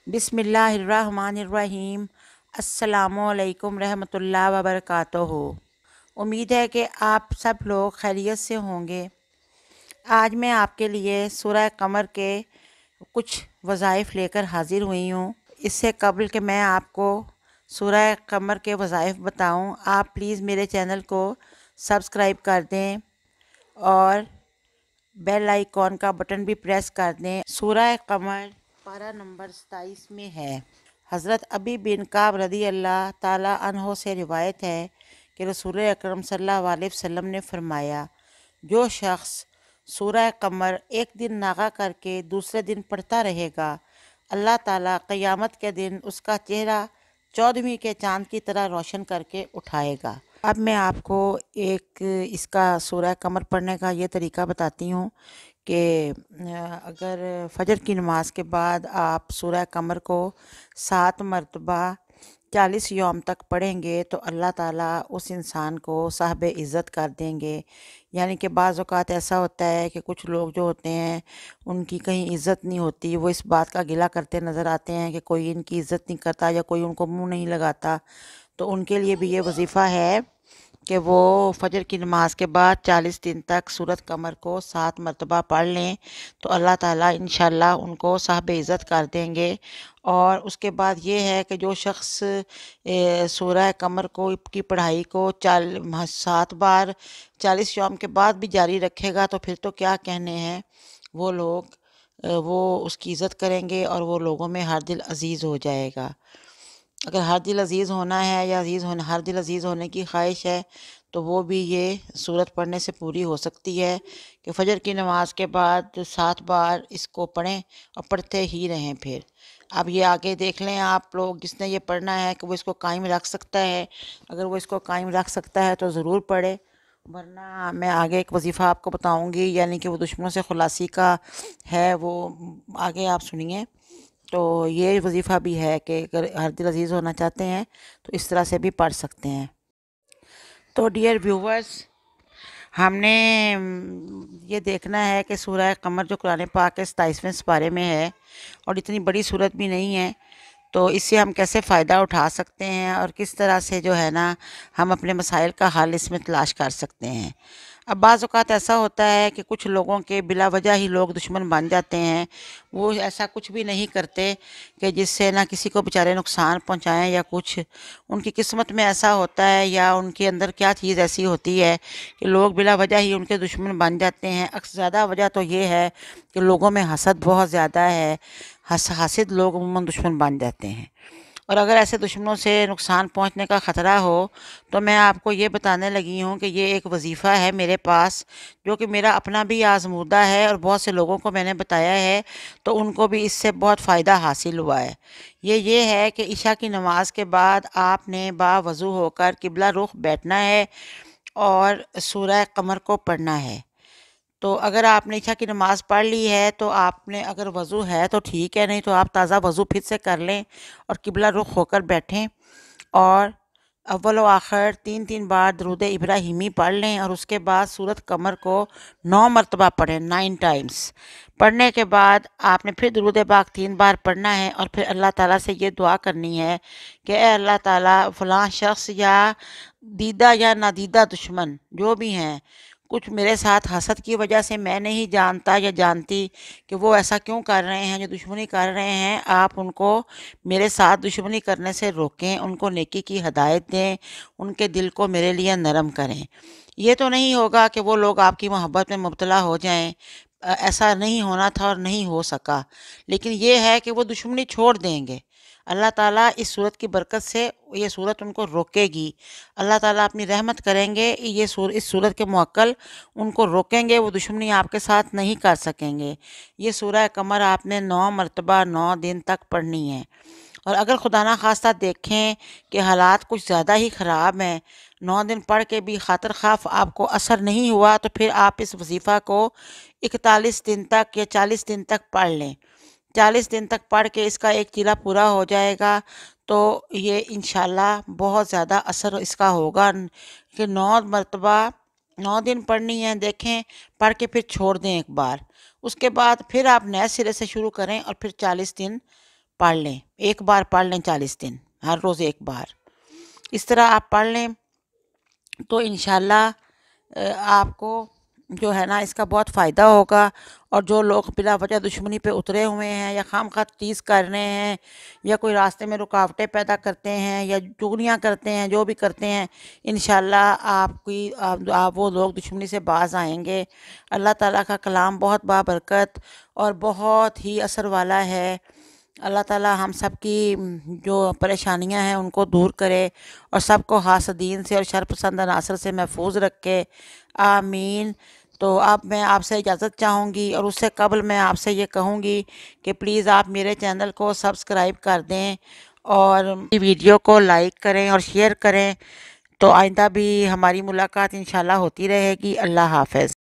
बिस्मिल्लाहिर्रहमानिर्रहीम। अस्सलामुअलैकुम रहमतुल्लाह वबरकातुहू। उम्मीद है कि आप सब लोग खैरियत से होंगे। आज मैं आपके लिए सूरह कमर के कुछ वज़ाइफ लेकर हाज़िर हुई हूँ। इससे कबल कि मैं आपको सूरह कमर के वज़ाइफ बताऊँ, आप प्लीज़ मेरे चैनल को सब्सक्राइब कर दें और बेल आइकॉन का बटन भी प्रेस कर दें। सूरह कमर पारा नंबर 27 में है। हज़रत अबी बिन काब रदी अल्लाह ताला अन्हो से रिवायत है कि रसूल अकरम सल्लल्लाहु अलैहि वसल्लम ने फरमाया, जो शख्स सूरह कमर एक दिन नागा करके दूसरे दिन पढ़ता रहेगा, अल्लाह ताला क़यामत के दिन उसका चेहरा 14वीं के चाँद की तरह रोशन करके उठाएगा। अब मैं आपको एक इसका सूरह कमर पढ़ने का ये तरीका बताती हूँ कि अगर फजर की नमाज के बाद आप सूरह कमर को 7 मरतबा 40 यौम तक पढ़ेंगे तो अल्लाह ताला उस इंसान को साहिब इज़्ज़त कर देंगे। यानी कि बाज़ औक़ात ऐसा होता है कि कुछ लोग जो होते हैं उनकी कहीं इज़्ज़त नहीं होती, वो इस बात का गिला करते नज़र आते हैं कि कोई इनकी इज़्ज़त नहीं करता या कोई उनको मुँह नहीं लगाता। तो उनके लिए भी ये वजीफ़ा है कि वो फजर की नमाज के बाद 40 दिन तक सूरत कमर को 7 मरतबा पढ़ लें तो अल्लाह ताला इंशाअल्लाह उनको साहिब इज़्ज़त कर देंगे। और उसके बाद ये है कि जो शख्स सूरह कमर को की पढ़ाई को 7 बार 40 यौम के बाद भी जारी रखेगा तो फिर तो क्या कहने हैं, वो लोग वो उसकी इज़्ज़त करेंगे और वो लोगों में हर दिल अज़ीज़ हो जाएगा। अगर हर दिल अज़ीज़ होना है या हर दिल अज़ीज़ होने की ख्वाहिश है तो वो भी ये सूरत पढ़ने से पूरी हो सकती है कि फ़जर की नमाज के बाद 7 बार इसको पढ़ें और पढ़ते ही रहें। फिर अब ये आगे देख लें आप लोग, जिसने ये पढ़ना है कि वो इसको कायम रख सकता है, अगर वो इसको कायम रख सकता है तो ज़रूर पढ़े, वरना मैं आगे एक वजीफ़ा आपको बताऊंगी, यानी कि वो दुश्मनों से खुलासी का है, वो आगे आप सुनिए। तो ये वजीफ़ा भी है कि अगर हर दिल अज़ीज़ होना चाहते हैं तो इस तरह से भी पढ़ सकते हैं। तो डियर व्यूवर्स, हमने ये देखना है कि सूरह कमर जो कुरान पाक के 27वें पारे में है और इतनी बड़ी सूरत भी नहीं है, तो इससे हम कैसे फ़ायदा उठा सकते हैं और किस तरह से जो है ना हम अपने मसाइल का हल इसमें तलाश कर सकते हैं। अब बाज़ औक़ात ऐसा होता है कि कुछ लोगों के बिला वजह ही लोग दुश्मन बन जाते हैं। वो ऐसा कुछ भी नहीं करते कि जिससे ना किसी को बेचारे नुकसान पहुंचाएं या कुछ, उनकी किस्मत में ऐसा होता है या उनके अंदर क्या चीज़ ऐसी होती है कि लोग बिला वजह ही उनके दुश्मन बन जाते हैं। अक्सर ज़्यादा वजह तो ये है कि लोगों में हसद बहुत ज़्यादा है। हासिद लोग अमूमन दुश्मन बन जाते हैं। और अगर ऐसे दुश्मनों से नुकसान पहुंचने का ख़तरा हो तो मैं आपको ये बताने लगी हूँ कि ये एक वजीफ़ा है मेरे पास, जो कि मेरा अपना भी आज़मूदा है और बहुत से लोगों को मैंने बताया है तो उनको भी इससे बहुत फ़ायदा हासिल हुआ है। ये है कि इशा की नमाज के बाद आपने बावज़ू होकर किबला रुख बैठना है और सूरह कमर को पढ़ना है। तो अगर आपने इशा की नमाज़ पढ़ ली है तो आपने, अगर वज़ू है तो ठीक है, नहीं तो आप ताज़ा वज़ू फिर से कर लें और किबला रुख होकर बैठें और अव्वल व आखिर 3-3 बार दरूद इब्राहिमी पढ़ लें और उसके बाद सूरत कमर को 9 मरतबा पढ़ें, 9 टाइम्स। पढ़ने के बाद आपने फिर दरूद पाक 3 बार पढ़ना है और फिर अल्लाह ताला से ये दुआ करनी है कि ए अल्लाह ताला, फ़लाँ शख्स या दीदा या नादीदा दुश्मन जो भी हैं, कुछ मेरे साथ हसद की वजह से मैं नहीं जानता या जानती कि वो ऐसा क्यों कर रहे हैं, जो दुश्मनी कर रहे हैं, आप उनको मेरे साथ दुश्मनी करने से रोकें, उनको नेकी की हदायत दें, उनके दिल को मेरे लिए नरम करें। ये तो नहीं होगा कि वो लोग आपकी मोहब्बत में मुब्तला हो जाएं, ऐसा नहीं होना था और नहीं हो सका, लेकिन ये है कि वो दुश्मनी छोड़ देंगे। अल्लाह ताला इस सूरत की बरकत से ये सूरत उनको रोकेगी। अल्लाह ताला अपनी रहमत करेंगे, इस सूरत के मुअक्कल उनको रोकेंगे, वो दुश्मनी आपके साथ नहीं कर सकेंगे। ये सूरह कमर आपने 9 मरतबा 9 दिन तक पढ़नी है। और अगर खुदा ना खास्ता देखें कि हालात कुछ ज़्यादा ही ख़राब हैं, 9 दिन पढ़ के भी खातर ख़ाफ आपको असर नहीं हुआ, तो फिर आप इस वजीफ़ा को 41 दिन तक या 40 दिन तक पढ़ लें। 40 दिन तक पढ़ के इसका एक चीला पूरा हो जाएगा तो ये इंशाल्लाह बहुत ज़्यादा असर इसका होगा कि 9 मरतबा 9 दिन पढ़नी है। देखें, पढ़ के फिर छोड़ दें एक बार, उसके बाद फिर आप नए सिरे से शुरू करें और फिर 40 दिन پڑھ لیں، ایک بار پڑھ لیں 40 دن، ہر روز ایک بار، اس طرح آپ پڑھ لیں تو انشاءاللہ آپ کو جو ہے نا اس کا بہت فائدہ ہوگا۔ اور جو لوگ بلا وجہ دشمنی پہ اترے ہوئے ہیں یا خام خواہ تیز کر رہے ہیں یا کوئی راستے میں رکاوٹیں پیدا کرتے ہیں یا چغلیاں کرتے ہیں، جو بھی کرتے ہیں، انشاءاللہ آپ وہ لوگ دشمنی سے باز آئیں گے۔ اللہ تعالیٰ کا کلام بہت بابرکت اور بہت ہی اثر والا ہے۔ اللہ تعالیٰ ہم سب کی جو پریشانیاں ہیں ان کو دور کرے اور سب کو حاسدین سے اور شر پسند عناصر سے محفوظ رکھے، آمین۔ تو اب میں آپ سے اجازت چاہوں گی، اور اس سے قبل میں آپ سے یہ کہوں گی کہ پلیز آپ میرے چینل کو سبسکرائب کر دیں اور ویڈیو کو لائک کریں اور شیئر کریں، تو آئندہ بھی ہماری ملاقات انشاءاللہ ہوتی رہے گی۔ اللہ حافظ۔